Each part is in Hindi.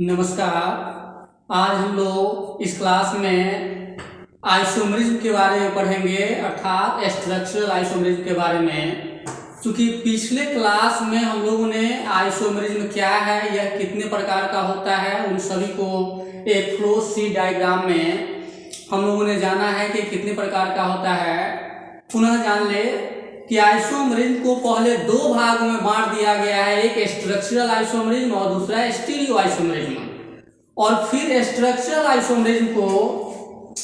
नमस्कार। आज हम लोग इस क्लास में आइसोमरिज्म के बारे में पढ़ेंगे, अर्थात स्ट्रक्चरल आइसोमरिज्म के बारे में। चूँकि पिछले क्लास में हम लोगों ने आइसोमरिज्म क्या है, यह कितने प्रकार का होता है, उन सभी को एक फ्लो शीट डायग्राम में हम लोगों ने जाना है कि कितने प्रकार का होता है। पुनः जान ले कि आइसोमरिज्म को पहले दो भागों में बांट दिया गया है, एक स्ट्रक्चरल आइसोमरिज्म और दूसरा स्टीरियो आइसोमरिज्म। और फिर स्ट्रक्चरल आइसोमरिज्म को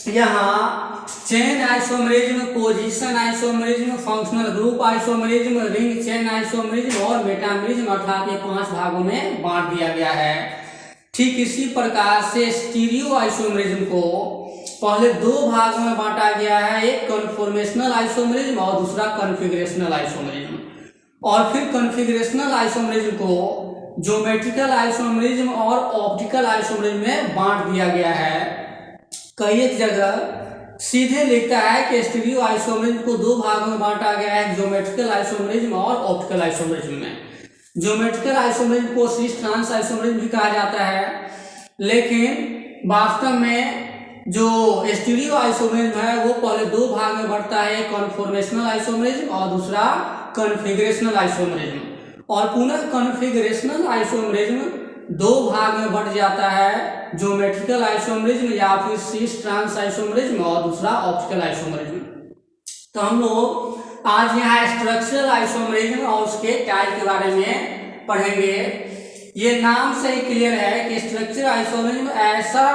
यहाँ chain isomerism, position isomerism, functional group isomerism, ring chain isomerism और मेटामरिज्म, अर्थात ये 5 भागों में बांट दिया गया है। ठीक इसी प्रकार से स्टीरियो आइसोमरिज्म को पहले दो भागों में बांटा गया है, एक कन्फॉर्मेशनल आइसोमरिज्म और दूसरा कॉन्फ़िगरेशनल आइसोमरिज्म। और फिर कॉन्फ़िगरेशनल आइसोमरिज्म को ज्योमेट्रिकल आइसोमरिज्म और ऑप्टिकल आइसोमरिज्म में बांट दिया गया है। कई एक जगह सीधे लिखता है कि स्टीरियो आइसोमरिज्म को दो भागों में बांटा गया है, ज्योमेट्रिकल आइसोमरिज्म और ऑप्टिकल आइसोमरिज्म में। ज्योमेट्रिकल आइसोमरिज्म को सिस ट्रांस आइसोमरिज्म भी कहा जाता है, लेकिन वास्तव में जो स्टीरियो आइसोमरिज्म है वो पहले दो भाग में बढ़ता है, कॉन्फॉर्मेशनल आइसोमरिज्म और दूसरा कॉन्फ़िगरेशनल आइसोमरिज्म। और पुनः कॉन्फ़िगरेशनल आइसोमरिज्म दो भाग में बढ़ जाता है, ज्योमेट्रिकल आइसोमरिज्म या फिर सिस ट्रांस आइसोमरिज्म और दूसरा ऑप्टिकल आइसोमरिज्म। तो हम लोग आज यहाँ स्ट्रक्चरल आइसोमरिज्म और उसके टाइप के बारे में पढ़ेंगे। ये नाम से ही क्लियर है कि स्ट्रक्चरल आइसोमरिज्म ऐसा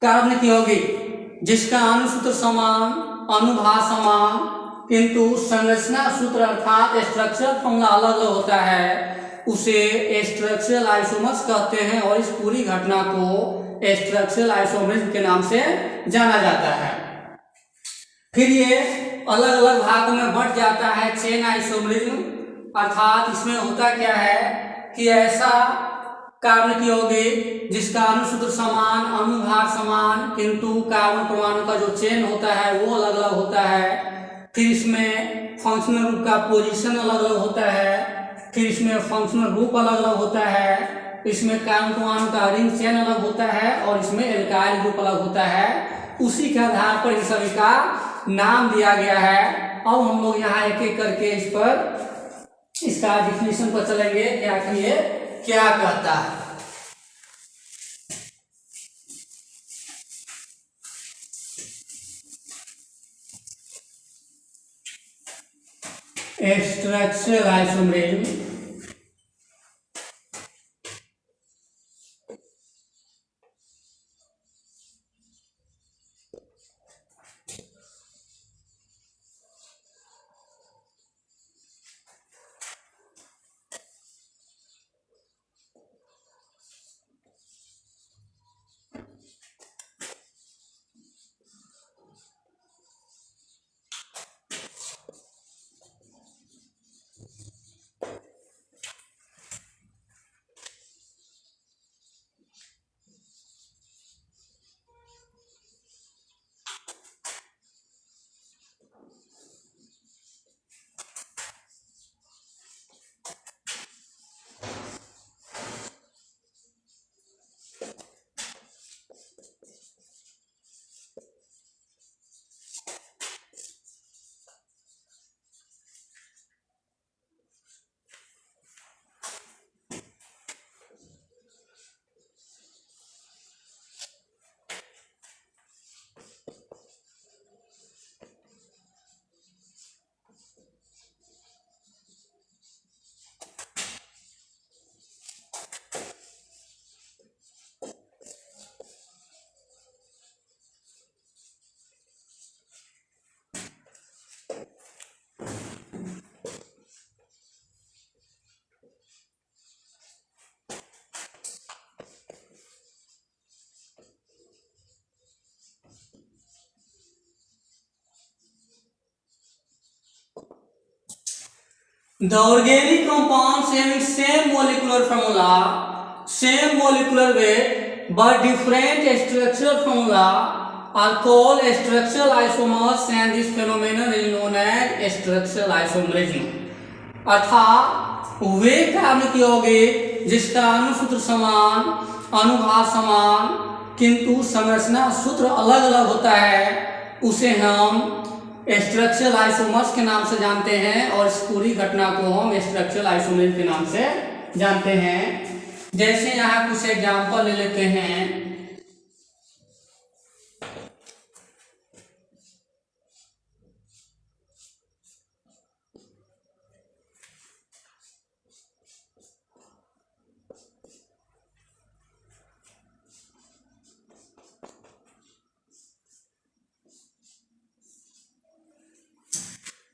कार्बनिक यौगिक जिसका अणुसूत्र समान, अनुभाग समान, किंतु संरचना सूत्र अर्थात स्ट्रक्चरल फॉर्मूला अलग अलग होता है, उसे स्ट्रक्चरल आइसोमर्स कहते हैं। और इस पूरी घटना को स्ट्रक्चरल आइसोमरिज्म के नाम से जाना जाता है। फिर ये अलग अलग भागों में बढ़ जाता है। चेन आइसोमरिज्म अर्थात इसमें होता क्या है कि ऐसा कार्बनिक यौगिक जिसका अणुसूत्र समान, अनुभाग समान, किंतु कार्बन परमाणु का जो चेन होता है वो अलग अलग होता है। फिर इसमें फंक्शनल ग्रुप का पोजीशन अलग अलग होता है, फिर इसमें फंक्शनल ग्रुप अलग अलग होता है, इसमें कार्बन परमाणु का रिंग चेन अलग होता है और इसमें एल्काइल ग्रुप अलग होता है। उसी के आधार पर इन सभी का नाम दिया गया है। अब हम लोग यहाँ एक एक करके इस पर इसका डिफिनीशन पर चलेंगे कि आखिर ये क्या कहता है। Structural isomerism The organic compounds having same molecular formula, same molecular weight, but different structural formula are called structural isomers, and this phenomenon is known as structural isomerism. अर्थात वे कार्बनिक यौगिक जिसका अनुसूत्र समान, अनुभाग समान किंतु संरचना सूत्र अलग अलग होता है, उसे हम स्ट्रक्चरल आइसोमर्स के नाम से जानते हैं और इस पूरी घटना को हम स्ट्रक्चरल आइसोमर्स के नाम से जानते हैं। जैसे यहाँ कुछ एग्जाम्पल ले लेते हैं।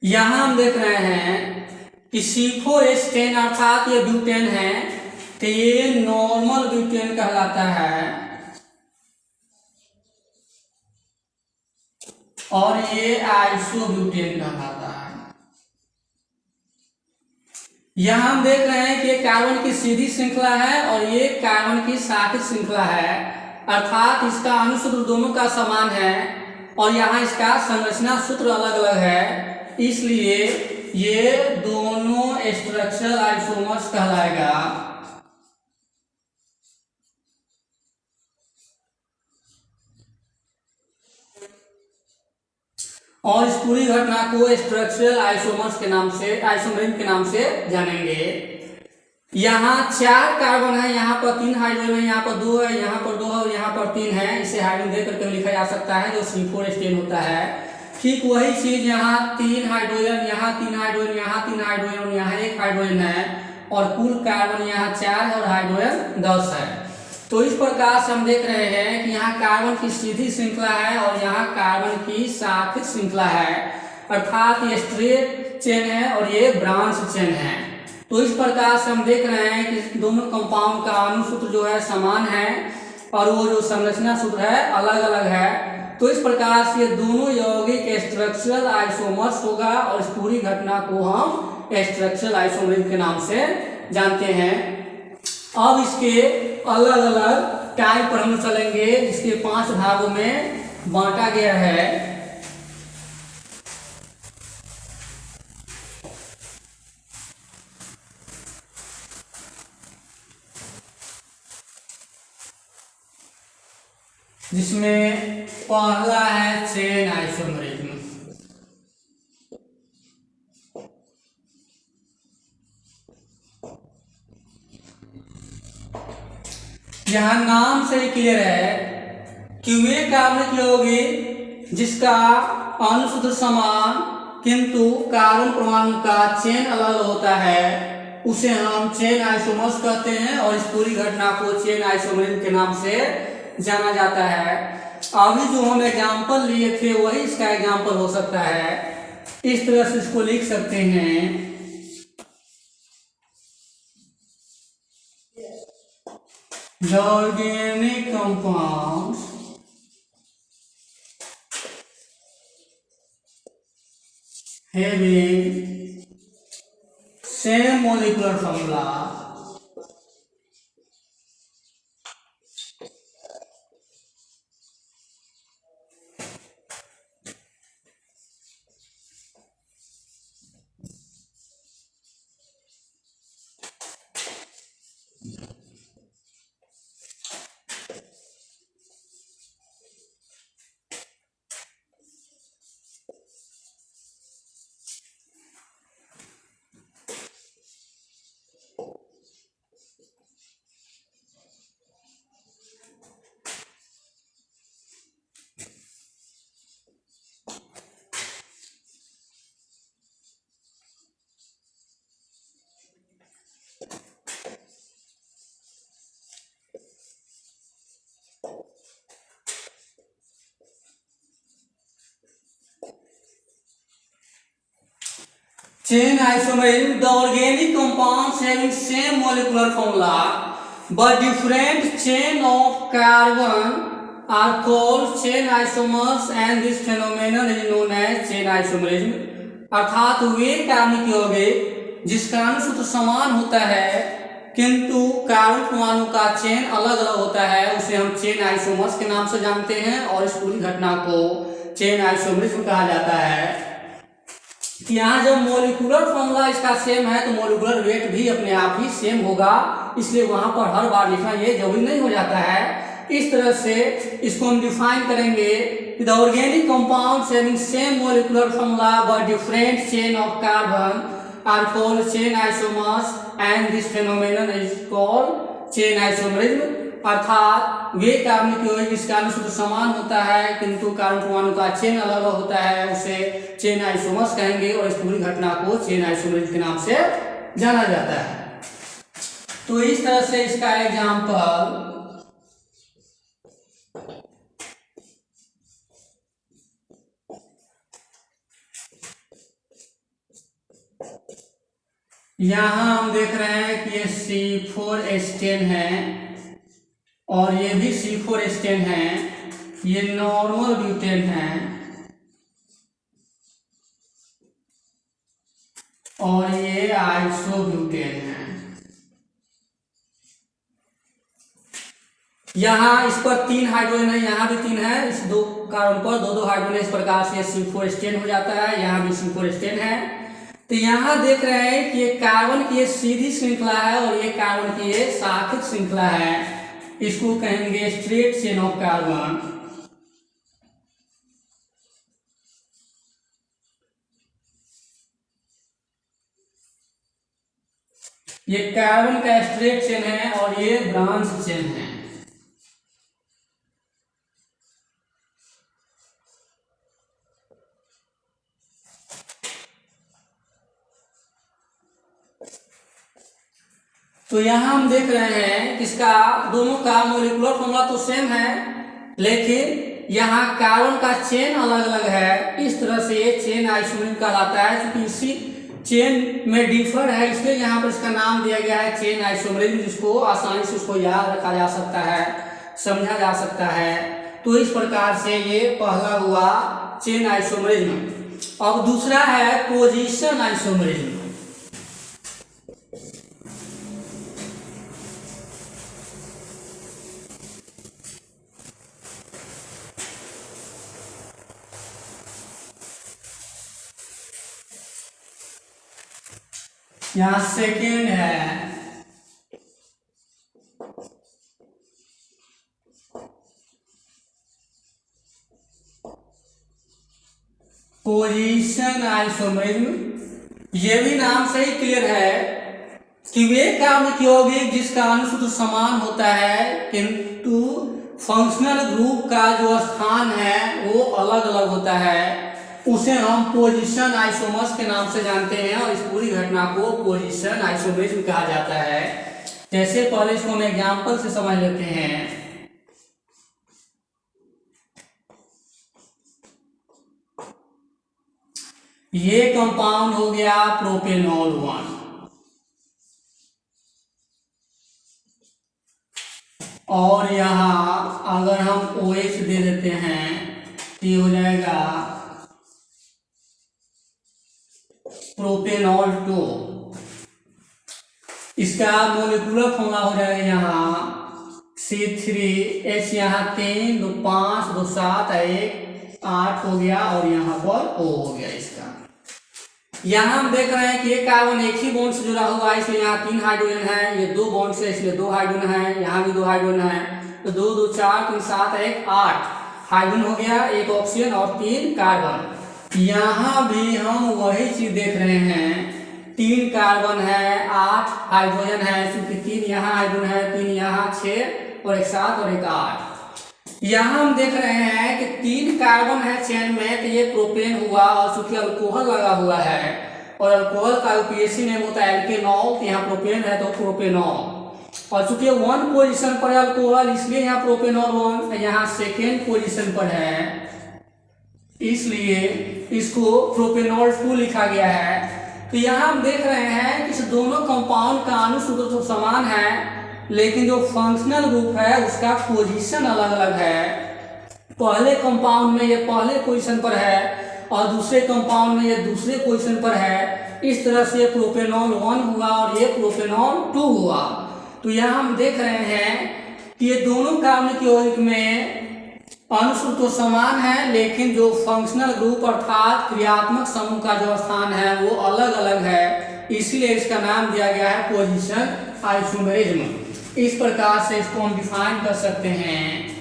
यहां हम देख रहे हैं कि C4H10 अर्थात ये ब्यूटेन है, तो ये नॉर्मल ब्यूटेन कहलाता है और ये आइसोब्यूटेन कहलाता है। यहां हम देख रहे हैं कि ये कार्बन की सीधी श्रृंखला है और ये कार्बन की शाखित श्रृंखला है, अर्थात इसका अनुसूत्र दोनों का समान है और यहाँ इसका संरचना सूत्र अलग अलग है, इसलिए ये दोनों स्ट्रक्चरल आइसोमर्स कहलाएगा। और इस पूरी घटना को स्ट्रक्चरल आइसोमर्स के नाम से, आइसोमरिज्म के नाम से जानेंगे। यहाँ 4 कार्बन है, यहाँ पर 3 हाइड्रोजन है, यहाँ पर 2 है, यहाँ पर 2 है और यहाँ पर 3 है। इसे हाइड्रोजन दे करके लिखा जा सकता है जो C4H10 होता है। ठीक वही चीज यहाँ 3 हाइड्रोजन, यहाँ 3 हाइड्रोजन, यहाँ 3 हाइड्रोजन और यहाँ 1 हाइड्रोजन है और कुल कार्बन यहाँ 4 है और हाइड्रोजन 10 है। तो इस प्रकार से हम देख रहे हैं कि यहाँ कार्बन की सीधी श्रृंखला है और यहाँ कार्बन की शाखित श्रृंखला है, अर्थात ये स्ट्रेट चेन है और ये ब्रांच चेन है। तो इस प्रकार से हम देख रहे हैं कि दोनों कंपाउंड का अनुसूत्र जो है समान है और वो जो संरचना सूत्र है अलग अलग है। तो इस प्रकार से ये दोनों यौगिक स्ट्रक्चरल आइसोमर्स होगा और इस पूरी घटना को हम स्ट्रक्चरल आइसोमरिज्म के नाम से जानते हैं। अब इसके अलग अलग टाइप पर हम चलेंगे, इसके 5 भागों में बांटा गया है। जिसमें पहला है चेन आइसोमरिज्म। यहां नाम से ही क्लियर है कि वे कार्बनिक यौगिक जिसका अनुसूत्र समान किंतु कार्बन परमाणु का चेन अलग होता है उसे हम चेन आइसोमर्स कहते हैं और इस पूरी घटना को चेन आइसोमरिज्म के नाम से जाना जाता है। अभी जो हम एग्जाम्पल लिए थे वही इसका एग्जाम्पल हो सकता है। इस तरह से इसको लिख सकते हैं। The organic compounds having same molecular formula chain isomerism, the organic compounds having same molecular formula but different chain of carbon are called chain isomers and this phenomenon is known as chain isomerism। अर्थात वे कार्बनिक यौगिक जिसका अनुसूत्र समान होता है किंतु कार्बन परमाणु का चेन अलग अलग होता है उसे हम चेन आइसोमर्स के नाम से जानते हैं और इस पूरी घटना को चेन आइसोमरिज्म कहा जाता है। कि यहाँ जब मोलिकुलर फॉर्मूला इसका सेम है तो मोलिकुलर वेट भी अपने आप ही सेम होगा, इसलिए वहां पर हर बार लिखना ये जरूरी नहीं हो जाता है। इस तरह से इसको हम डिफाइन करेंगे, the organic compounds having same molecular formula but different chain of carbon are called chain isomers and this phenomenon is called chain isomerism. अर्थात वे कार्बनिक यौगिक जिसका अनुसूत्र समान होता है किंतु कार्बन परमाणु का चेन अलग अलग होता है उसे चेन आइसोमर्स कहेंगे, और इस पूरी घटना को चेन आइसोमरिज्म के नाम से जाना जाता है। तो इस तरह से इसका एग्जाम्पल यहाँ हम देख रहे हैं कि ये C4H10 है और ये भी C4H10 है, ये नॉर्मल ब्यूटेन है और ये आइसोब्यूटेन है। यहाँ इस पर 3 हाइड्रोजन है, यहाँ भी 3 है, इस दो कार्बन पर दो हाइड्रोजन, इस प्रकार से C4H10 हो जाता है, यहाँ भी C4H10 है। तो यहाँ देख रहे हैं कि ये कार्बन की ये सीधी श्रृंखला है और ये कार्बन की ये शाखित श्रृंखला है, इसको कहेंगे स्ट्रेट चेन ऑफ कार्बन। ये कार्बन का स्ट्रेट चेन है और ये ब्रांच चेन है। तो यहाँ हम देख रहे हैं कि इसका दोनों का मोलिकुलर फॉर्मूला तो सेम है, लेकिन यहाँ कार्बन का चेन अलग अलग है। इस तरह से ये चेन आइसोमरिज्म कहलाता है, क्योंकि इसी चेन में डिफर है, इसलिए यहाँ पर इसका नाम दिया गया है चेन आइसोमरिज्म, जिसको आसानी से उसको याद रखा जा सकता है, समझा जा सकता है। तो इस प्रकार से ये पहला हुआ चेन आइसोमरिज्म। अब दूसरा है पोजीशन आइसोमरिज्म। यहाँ सेकेंड है पोजीशन आइसोमरिज्म। ये भी नाम से ही क्लियर है कि वे कार्बनिक यौगिक जिसका अनुसूत्र समान होता है किंतु फंक्शनल ग्रुप का जो स्थान है वो अलग अलग होता है, उसे हम पोजीशन आइसोमर्स के नाम से जानते हैं, और इस पूरी घटना को पोजीशन आइसोमरिज्म कहा जाता है। जैसे पहले इसको हम एग्जांपल से समझ लेते हैं। ये कंपाउंड हो गया प्रोपेनॉल 1 और यहाँ अगर हम OH दे देते हैं तो ये हो जाएगा प्रोपेनॉल 2। इसका मोलिकुलर फॉर्मूला हो जाएगा यहाँ C3H, यहाँ 3 2 5 2 7 1 8 हो गया, और यहाँ पर O हो गया। इसका यहाँ हम देख रहे हैं कि ये कार्बन एक ही बॉन्ड से जुड़ा हुआ है, इसलिए यहाँ 3 हाइड्रोजन है, ये 2 बॉन्ड से इसलिए 2 हाइड्रोजन है, यहाँ भी 2 हाइड्रोजन है, तो 2 2 4 3 7 1 8 हाइड्रोजन हो गया, 1 ऑक्सीजन और 3 कार्बन। यहाँ भी हम वही चीज देख रहे हैं, 3 कार्बन है, 8 हाइड्रोजन है, क्योंकि 3 यहाँ हाइड्रोजन है, 3 यहाँ, 6 और 1 7 और 1 8। यहाँ हम देख रहे हैं कि 3 कार्बन है चेन में, तो ये प्रोपेन हुआ, और चूंकि अल्कोहल लगा हुआ है और अल्कोहल का यूपीएससी नेम होता है एल्केनॉल, तो यहाँ प्रोपेन है तो प्रोपेनॉल, और चूंकि 1 पोजीशन पर है अल्कोहल इसलिए यहाँ प्रोपेनॉल 1, यहाँ सेकेंड पोजीशन पर है इसलिए इसको प्रोपेनॉल 2 लिखा गया है। तो यहाँ हम देख रहे हैं कि इस दोनों कंपाउंड का अनुसूत्र तो समान है, लेकिन जो फंक्शनल ग्रुप है उसका पोजीशन अलग अलग है। पहले कंपाउंड में ये पहले पोजीशन पर है और दूसरे कंपाउंड में ये दूसरे पोजीशन पर है। इस तरह से प्रोपेनॉल 1 हुआ और ये प्रोपेनॉल 2 हुआ। तो यहाँ हम देख रहे हैं कि ये दोनों कार्बनिक यौगिक में अनुसूत्र तो समान है, लेकिन जो फंक्शनल ग्रुप अर्थात क्रियात्मक समूह का जो स्थान है वो अलग अलग है, इसीलिए इसका नाम दिया गया है पोजीशन आइसोमेरिज्म। इस प्रकार से इसको हम डिफाइन कर सकते हैं।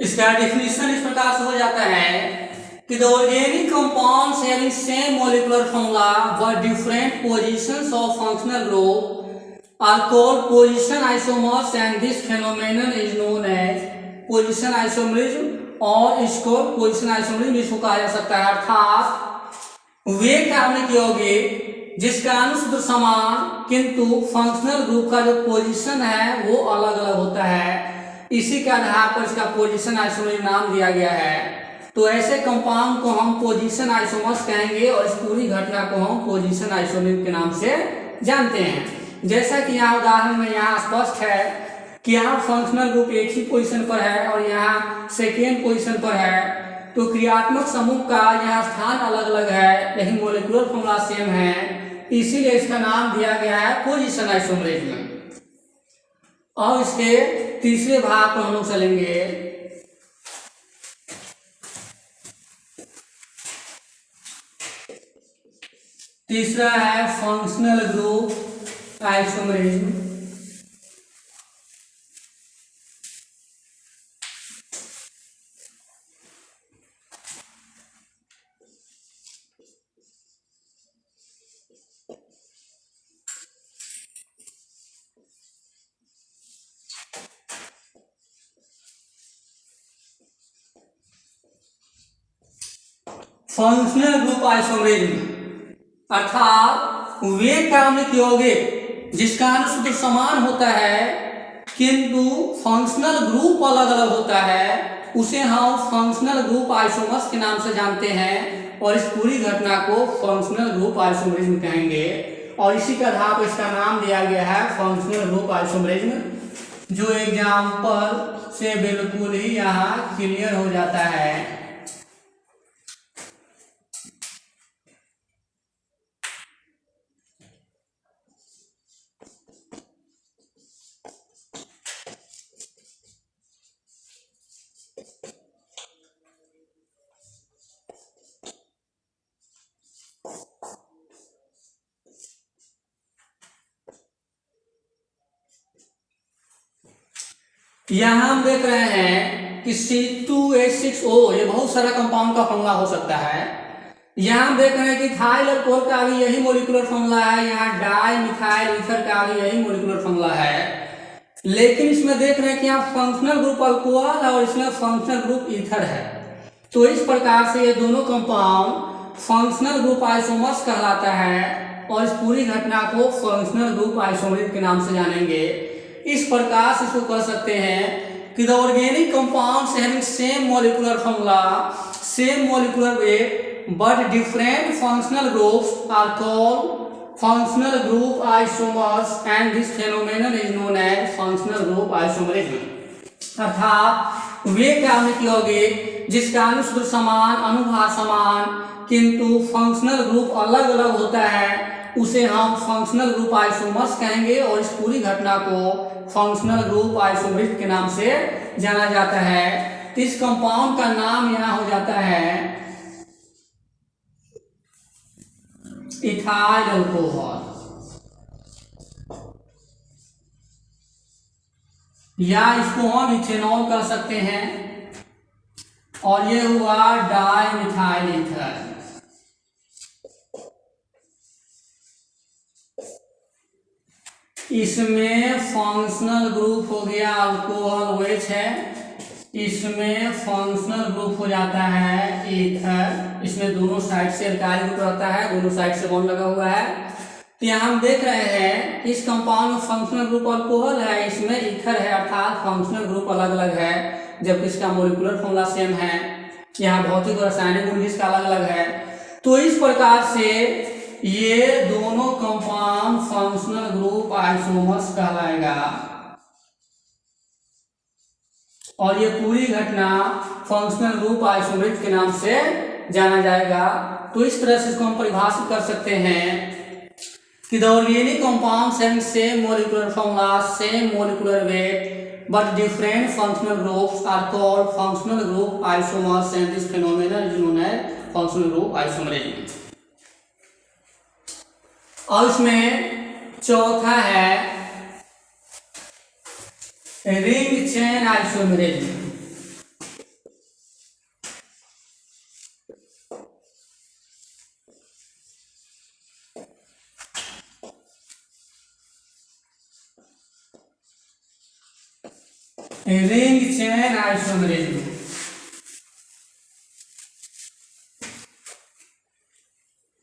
इसका डेफिनेशन इस प्रकार से हो जाता है कि the organic compounds having same molecular formula but different positions of functional group are called position isomers and this phenomenon is known as position isomerism, और इसको पोजीशन आइसोमरिज्म इसको कहा जा सकता है। अर्थात वे कार्बनिक यौगिक जिसका अनुसूत्र समान किंतु फंक्शनल ग्रुप का जो पोजीशन है वो अलग अलग होता है, इसी के आधार पर इसका पोजीशन आइसोमरिज्म नाम दिया गया है। तो ऐसे कंपाउंड को हम पोजीशन आइसोमर्स कहेंगे और इस पूरी घटना को हम पोजीशन आइसोमरिज्म के नाम से जानते हैं। जैसा कि यहाँ उदाहरण में यहाँ स्पष्ट है कि यहाँ फंक्शनल ग्रुप एक ही पोजीशन पर है और यहाँ सेकेंड पोजीशन पर है, तो क्रियात्मक समूह का यहाँ स्थान अलग अलग है लेकिन मोलिकुलर फॉर्मूला सेम है, इसीलिए इसका नाम दिया गया है पोजीशन आइसोमरिज्म। और इसके तीसरे भाग पर हम लोग चलेंगे। तीसरा है functional group isomerism. Functional group isomerism अर्थात वे कार्बनिक यौगिक जिसका अनुसूत्र समान होता है किंतु फंक्शनल ग्रुप अलग अलग होता है, उसे हम फंक्शनल ग्रुप आइसोमर्स के नाम से जानते हैं और इस पूरी घटना को फंक्शनल ग्रुप आइसोमरिज्म कहेंगे। और इसी के आधार पर इसका नाम दिया गया है फंक्शनल ग्रुप आइसोमरिज्म, जो एग्जाम्पल से बिल्कुल ही यहाँ क्लियर हो जाता है। यहाँ हम देख रहे हैं कि C2H6O ये बहुत सारा कंपाउंड का फॉर्मूला हो सकता है। यहाँ हम देख रहे हैं कि इथाइल अल्कोहल का भी यही मोलिकुलर फॉर्मूला है, यहाँ डाई मिथाइल ईथर का भी यही मोलिकुलर फॉर्मूला है, लेकिन इसमें देख रहे हैं कि यहाँ फंक्शनल ग्रुप अल्कोहल है और इसमें फंक्शनल ग्रुप ईथर है। तो इस प्रकार से ये दोनों कंपाउंड फंक्शनल ग्रुप आइसोमर्स कहलाता है और इस पूरी घटना को फंक्शनल ग्रुप आइसोमरिज्म के नाम से जानेंगे। इस प्रकार से इसको कह सकते हैं कि the organic compounds having same molecular formula, same molecular weight but different functional groups are called functional group isomers and this phenomenon is known as functional group isomerism. अर्थात वे कार्बनिक यौगिक जिसका अनुसूत्र समान, अनुभार समान किंतु फंक्शनल ग्रुप अलग अलग होता है उसे हम फंक्शनल ग्रुप आइसोमर्स कहेंगे और इस पूरी घटना को फंक्शनल ग्रुप आइसोमरिज्म के नाम से जाना जाता है। तो इस कंपाउंड का नाम यहाँ हो जाता है इथाइल अल्कोहल या इसको हम इथेनॉल कह सकते हैं और ये हुआ डाई मिथाइल ईथर। इसमें फंक्शनल ग्रुप हो गया अल्कोहल OH है, इसमें फंक्शनल ग्रुप हो जाता है ईथर। इसमें दोनों साइड से अल्काइल ग्रुप रहता है, दोनों साइड से बॉन्ड लगा हुआ है। तो यहाँ हम देख रहे हैं इस कंपाउंड में फंक्शनल ग्रुप अल्कोहल है, इसमें ईथर है अर्थात फंक्शनल ग्रुप अलग अलग है, जबकि इसका मॉलिक्यूलर फॉर्मूला सेम है। यहाँ भौतिक और रासायनिक गुण इसका अलग अलग है। तो इस प्रकार से ये दोनों कंपाउंड फंक्शनल ग्रुप आइसोमर्स कहलाएगा और ये पूरी घटना फंक्शनल ग्रुप आइसोमरिज्म के नाम से जाना जाएगा। तो इस तरह से इसको हम परिभाषित कर सकते हैं कि the organic compounds having same molecular formula, same molecular weight, but different functional groups are called functional group isomers, and this phenomenon is known as functional group isomerism। और इसमें चौथा है ring chain isomerism. Ring chain isomerism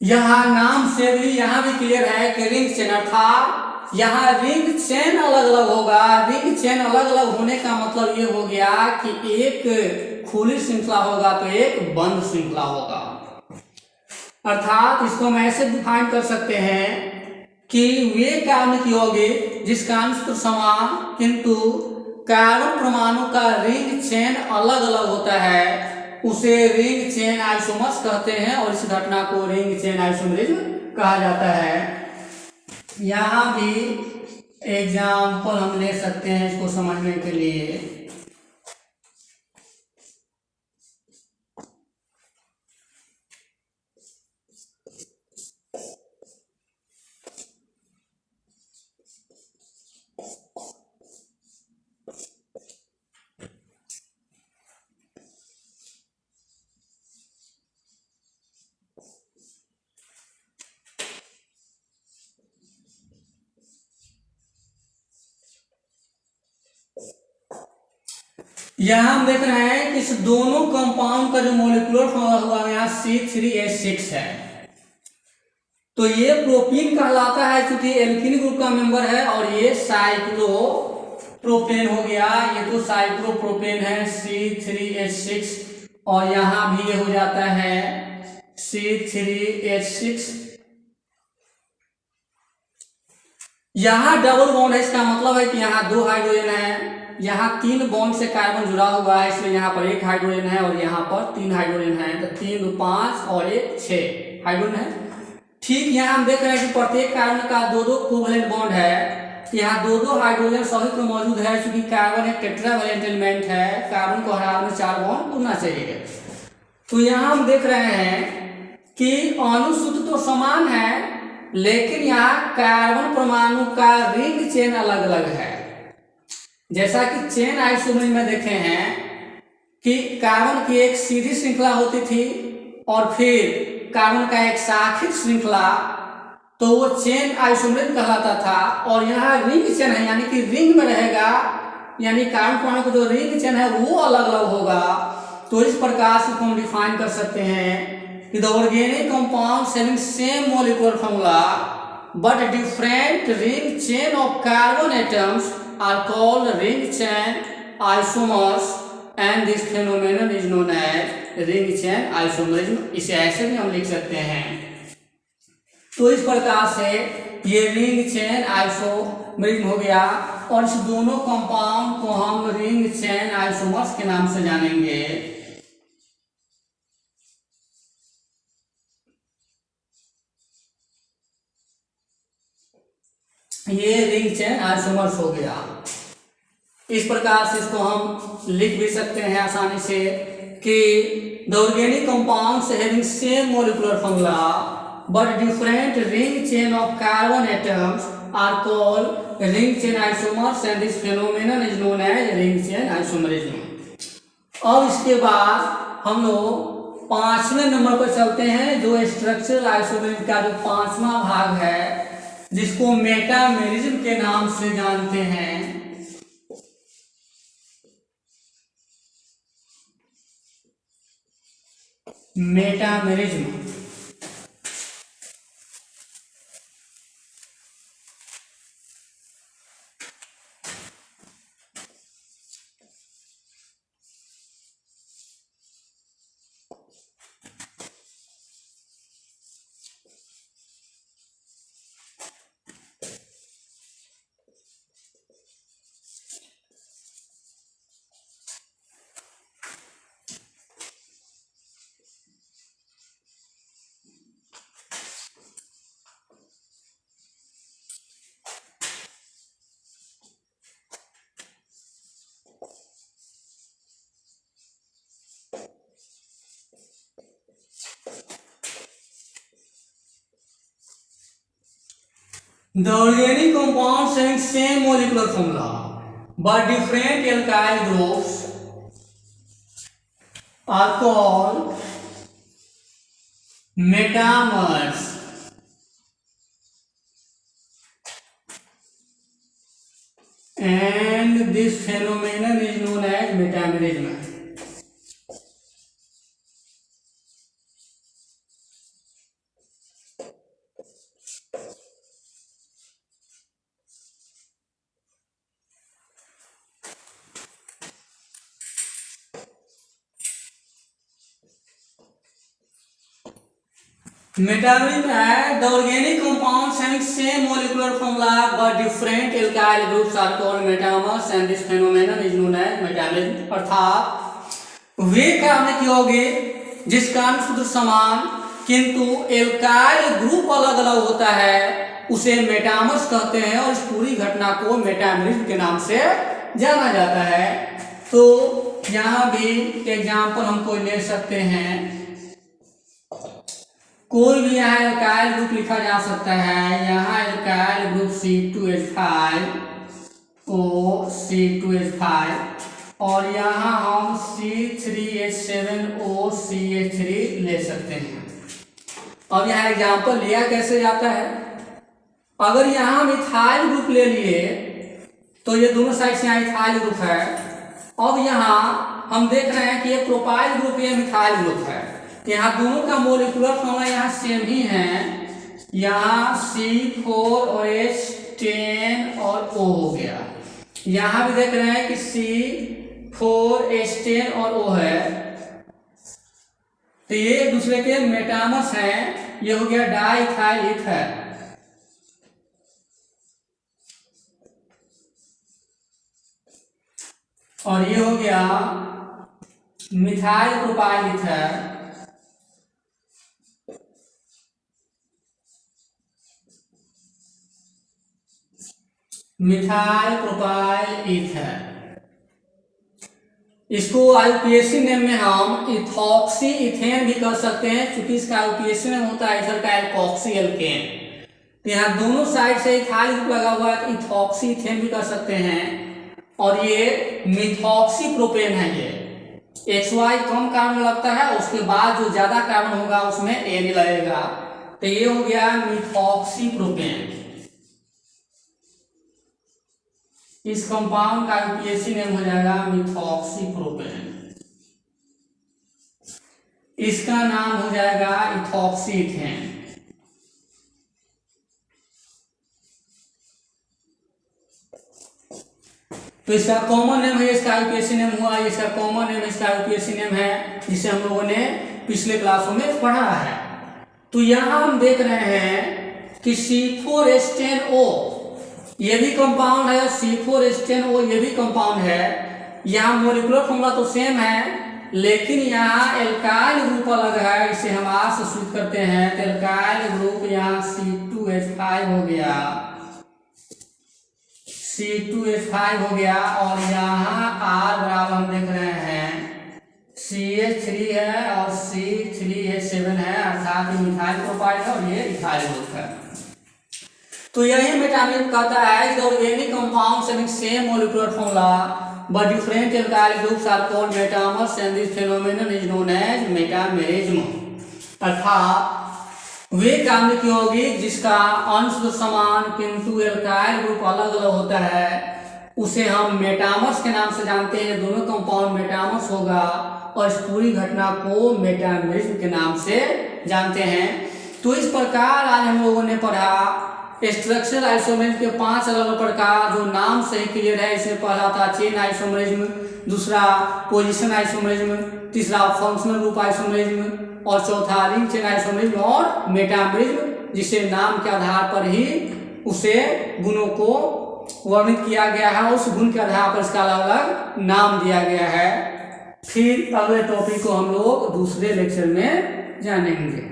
यहाँ नाम से भी यहाँ भी क्लियर है कि रिंग चेन अर्थात यहाँ रिंग चेन अलग अलग होगा। रिंग चेन अलग अलग होने का मतलब ये हो गया कि एक खुली श्रृंखला होगा तो एक बंद श्रृंखला होगा। अर्थात इसको हम ऐसे डिफाइन कर सकते हैं कि वे कार्बनिक यौगिक जिसका अनुसूत्र समान किंतु कार्बन परमाणु का रिंग चेन अलग अलग होता है उसे रिंग चेन आइसोमर्स कहते हैं और इस घटना को रिंग चेन आइसोमेरिज्म कहा जाता है। यहाँ भी एग्जाम्पल हम ले सकते हैं इसको समझने के लिए। यहाँ हम देख रहे हैं कि इस दोनों कंपाउंड का जो मॉलिक्यूलर फॉर्मूला हुआ है यहाँ C3H6 है। तो ये प्रोपीन कहलाता है क्योंकि एल्कीन ग्रुप का मेंबर है और ये साइक्लोप्रोपेन हो गया। ये तो साइक्लोप्रोपेन है C3H6 और यहाँ भी ये हो जाता है C3H6। यहाँ डबल बॉन्ड है, इसका मतलब है कि यहाँ दो हाइड्रोजन है, यहाँ 3 बॉन्ड से कार्बन जुड़ा हुआ है इसलिए यहाँ पर 1 हाइड्रोजन है और यहाँ पर 3 हाइड्रोजन है। तो 3 5 और 1 6 हाइड्रोजन है। ठीक यहाँ हम देख रहे हैं कि प्रत्येक कार्बन का 2 कोवैलेंट बॉन्ड है। यहाँ 2 हाइड्रोजन सभी तो मौजूद है क्योंकि कार्बन एक टेट्रावैलेंट एलिमेंट है, कार्बन को हर में 4 बॉन्ड होना चाहिए। तो यहाँ हम देख रहे हैं कि अणुसूत्र तो समान है लेकिन यहाँ कार्बन परमाणु का रिंग चेन अलग अलग है। जैसा कि चेन आइसोमेरिज्म में देखे हैं कि कार्बन की एक सीधी श्रृंखला होती थी और फिर कार्बन का एक शाखित श्रृंखला, तो वो चेन आइसोमेरिज्म कहलाता था। और यहाँ रिंग चेन है यानी कि रिंग में रहेगा, यानी कार्बन परमाणु का जो रिंग चेन है वो अलग अलग होगा। तो इस प्रकार से हम डिफाइन कर सकते हैं कि the organic compounds having same molecular formula but different ring chain of carbon atoms are called ring chain isomers and this phenomenon is known as ring chain isomerism। इसे ऐसे भी हम लिख सकते हैं। तो इस प्रकार से ये रिंग चेन आइसोमेरिज्म हो गया। और इस दोनों कंपाउंड को हम रिंग चेन आइसोमर्स के नाम से जानेंगे। ये रिंग चेन आइसोमर्स हो गया। इस प्रकार से इसको हम लिख भी सकते हैं आसानी से कि the organic compounds having same molecular formula but different ring chain of carbon atoms are called ring chain isomers and this phenomenon is known as ring chain isomerism. अब इसके बाद हम लोग 5वें नंबर पर चलते हैं, जो स्ट्रक्चरल आइसोमरिज्म का जो 5वां भाग है, जिसको मेटामेरिज्म के नाम से जानते हैं। Metamerism. The organic compounds having same molecular formula but different alkyl groups are called metamers. And this phenomenon is known as metamerism. Metamerism है the organic compounds having same molecular formula but different alkyl groups are called metamers and this phenomenon is known as metamerism। अर्थात वे कार्बनिक यौगिक जिस कारण सूत्र समान किंतु एल्काइल ग्रुप अलग अलग होता है उसे मेटामर्स कहते हैं और इस पूरी घटना को मेटामेरिज्म के नाम से जाना जाता है। तो यहाँ भी एग्जाम्पल हम कोई ले सकते हैं, कोई भी यहाँ एल्काइल ग्रुप लिखा जा सकता है। यहाँ alkyl group C2H5 O C2H5 और यहाँ हम C3H7O CH3 ले सकते हैं। अब यहाँ एग्जाम्पल लिया कैसे जाता है, अगर यहाँ मिथाइल ग्रुप ले लिए तो ये दोनों साइड से यहाँ इथाइल ग्रुप है। अब यहाँ हम देख रहे हैं कि ये प्रोपाइल ग्रुप ये मिथाइल ग्रुप है, यहाँ दोनों का मोलिकुलर फॉर्मूला यहाँ सेम ही है। यहाँ C4 और H10 और O हो गया। यहाँ भी देख रहे हैं कि C4 H10 और O है, तो ये एक दूसरे के मेटामर्स हैं। ये हो गया डाइथाइल ईथर और ये हो गया methyl propyl ether. Methyl propyl ether, इसको आईयूपीएसी नेम में हम इथॉक्सी इथेन भी कह सकते हैं, क्योंकि इसका आईयूपीएसी नेम होता है इथर का एल्कोक्सी एल्केन। तो यहाँ दोनों साइड से इथाइल ग्रुप लगा हुआ है तो इथॉक्सी इथेन भी कह सकते हैं। और ये मिथॉक्सी प्रोपेन है, ये XY कम कार्बन लगता है, उसके बाद जो ज्यादा कार्बन होगा उसमें N लगेगा, तो ये हो गया मिथॉक्सी प्रोपेन। इस कंपाउंड का आईयूपीएसी नेम हो जाएगा मिथॉक्सी प्रोपेन, इसका नाम हो जाएगा इथॉक्सी इथेन। तो इसका कॉमन नेम है, इसका आईयूपीएसी नेम हुआ, इसका कॉमन नेम, इसका आईयूपीएसी नेम है, जिसे हम लोगों ने पिछले क्लासों में पढ़ा है। तो यहां हम देख रहे हैं कि C4H10O ये भी कंपाउंड है, C4H10O ये भी कंपाउंड है। यहाँ मोलिकुलर फॉर्मूला तो सेम है, लेकिन यहाँ एल्काइल ग्रुप अलग है, इसे हम R से सूचित करते हैं। तो एल्काइल ग्रुप यहाँ C2H5 हो गया, C2H5 हो गया, और यहाँ R बराबर हम देख रहे हैं CH3 है और C3H7 है, अर्थात ये मिथाइल प्रोपाइल है और ये इथाइल ग्रुप है। तो यही मेटाबॉलिज्म कहता है कि organic compounds having same molecular formula but different alkyl groups are called metamers and this phenomenon is known as metamerism। अर्थात वे कार्बनिक यौगिक जिसका अंश तो समान किंतु एल्काइल ग्रुप अलग अलग होता है उसे हम मेटामर्स के नाम से जानते हैं। दोनों कंपाउंड मेटामर्स होगा और इस पूरी घटना को मेटामेरिज्म के नाम से जानते हैं। तो इस प्रकार आज हम लोगों ने पढ़ा स्ट्रक्चरल आइसोमेरिज्म के 5 अलग अलग प्रकार, जो नाम सही क्लियर है। इसमें पहला था चेन आइसोमेरिज्म, दूसरा पोजीशन आइसोमेरिज्म, तीसरा फंक्शनल ग्रुप आइसोमेरिज्म और चौथा रिंग चेन आइसोमेरिज्म और मेटामेरिज्म, जिसे नाम के आधार पर ही उसे गुणों को वर्णित किया गया है, उस गुण के आधार पर इसका अलग अलग नाम दिया गया है। फिर अगले टॉपिक को हम लोग दूसरे लेक्चर में जानेंगे।